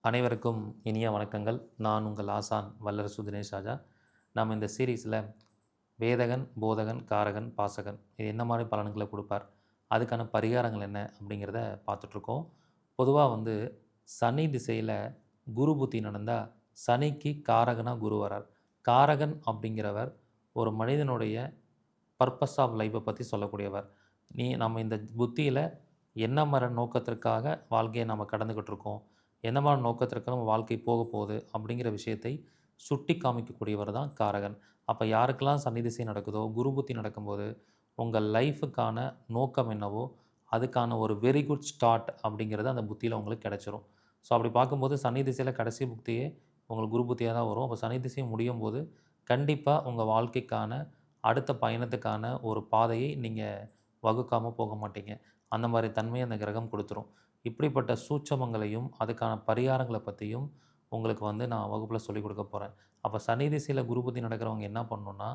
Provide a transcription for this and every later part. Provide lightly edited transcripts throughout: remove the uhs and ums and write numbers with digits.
அனைவருக்கும் இனிய வணக்கங்கள். நான் உங்கள் ஆசான் வல்லரசு தினேஷ் ராஜா. நம்ம இந்த சீரீஸில் வேதகன், போதகன், காரகன், பாசகன் இது என்ன மாதிரி பலன்களை கொடுப்பார், அதுக்கான பரிகாரங்கள் என்ன அப்படிங்கிறத பார்த்துட்ருக்கோம். பொதுவாக சனி திசையில் குரு புத்தி நடந்தால் சனிக்கு காரகனாக குரு வரார். காரகன் அப்படிங்கிறவர் ஒரு மனிதனுடைய பர்பஸ் ஆஃப் லைஃப்பை பற்றி சொல்லக்கூடியவர். நம்ம இந்த புத்தியில் என்ன மாதிரி நோக்கத்திற்காக வாழ்க்கையை நம்ம கடந்துக்கிட்டு இருக்கோம், எந்த மாதிரி நோக்கத்திற்கு நம்ம வாழ்க்கை போக போகுது அப்படிங்கிற விஷயத்தை சுட்டி காமிக்கக்கூடியவர் தான் காரகன். அப்போ யாருக்கெல்லாம் சனி திசை நடக்குதோ, குரு புத்தி நடக்கும்போது உங்கள் லைஃபுக்கான நோக்கம் என்னவோ அதுக்கான ஒரு வெரி குட் ஸ்டார்ட் அப்படிங்கிறது அந்த புத்தியில் உங்களுக்கு கிடச்சிரும். ஸோ அப்படி பார்க்கும்போது சனி திசையில் கடைசி புத்தியே உங்களுக்கு குரு புத்தியாக தான் வரும். அப்போ சனி திசை முடியும் போது கண்டிப்பாக உங்கள் வாழ்க்கைக்கான அடுத்த பயணத்துக்கான ஒரு பாதையை நீங்கள் வகுக்காமல் போக மாட்டீங்க. அந்த மாதிரி தன்மையை அந்த கிரகம் கொடுத்துரும். இப்படிப்பட்ட சூட்சமங்களையும் அதுக்கான பரிகாரங்களை பற்றியும் உங்களுக்கு நான் வகுப்பில் சொல்லிக் கொடுக்க போகிறேன். அப்போ சனி திசையில் குரு புத்தி நடக்கிறவங்க என்ன பண்ணணுன்னா,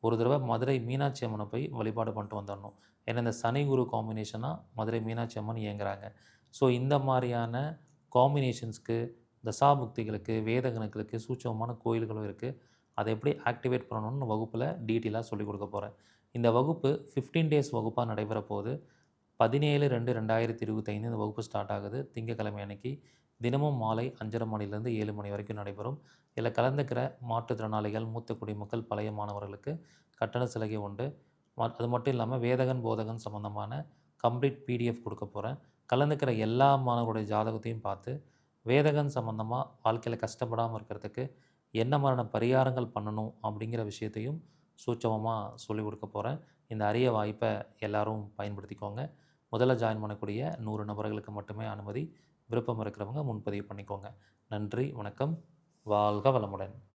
ஒரு தடவை மதுரை மீனாட்சி அம்மனை போய் வழிபாடு பண்ணிட்டு வந்துடணும். ஏன்னா இந்த சனி குரு காம்பினேஷனாக மதுரை மீனாட்சி அம்மன் இயங்குறாங்க. ஸோ இந்த மாதிரியான காம்பினேஷன்ஸ்க்கு, தசாபுக்திகளுக்கு, வேதகணக்குகளுக்கு சூட்சமமான கோயில்களும் இருக்குது. அதை எப்படி ஆக்டிவேட் பண்ணணும்னு வகுப்பில் டீட்டெயிலாக சொல்லிக் கொடுக்க போகிறேன். இந்த வகுப்பு 15 டேஸ் வகுப்பாக நடைபெற போகுது. 17/2/2025 இந்த வகுப்பு ஸ்டார்ட் ஆகுது. திங்கட்கிழமை அன்னைக்கு தினமும் மாலை 5:30 மணிலேருந்து 7 மணி வரைக்கும் நடைபெறும். இதில் கலந்துக்கிற மாற்றுத்திறனாளிகள், மூத்த குடிமக்கள், பழைய மாணவர்களுக்கு கட்டண சலுகை உண்டு. அது மட்டும் இல்லாமல் வேதகன், போதகன் சம்மந்தமான கம்ப்ளீட் பிடிஎஃப் கொடுக்க போகிறேன். கலந்துக்கிற எல்லா மாணவர்களுடைய ஜாதகத்தையும் பார்த்து வேதகன் சம்மந்தமாக வாழ்க்கையில் கஷ்டப்படாமல் இருக்கிறதுக்கு என்ன மாதிரியான பரிகாரங்கள் பண்ணணும் அப்படிங்கிற விஷயத்தையும் சூட்சமமாக சொல்லிக் கொடுக்க போகிறேன். இந்த அரிய வாய்ப்பை எல்லாரும் பயன்படுத்திக்கோங்க. முதல்ல ஜாயின் பண்ணக்கூடிய 100 நபர்களுக்கு மட்டுமே அனுமதி. விருப்பம் இருக்கிறவங்க முன்பதிவு பண்ணிக்கோங்க. நன்றி, வணக்கம். வாழ்க வளமுடன்.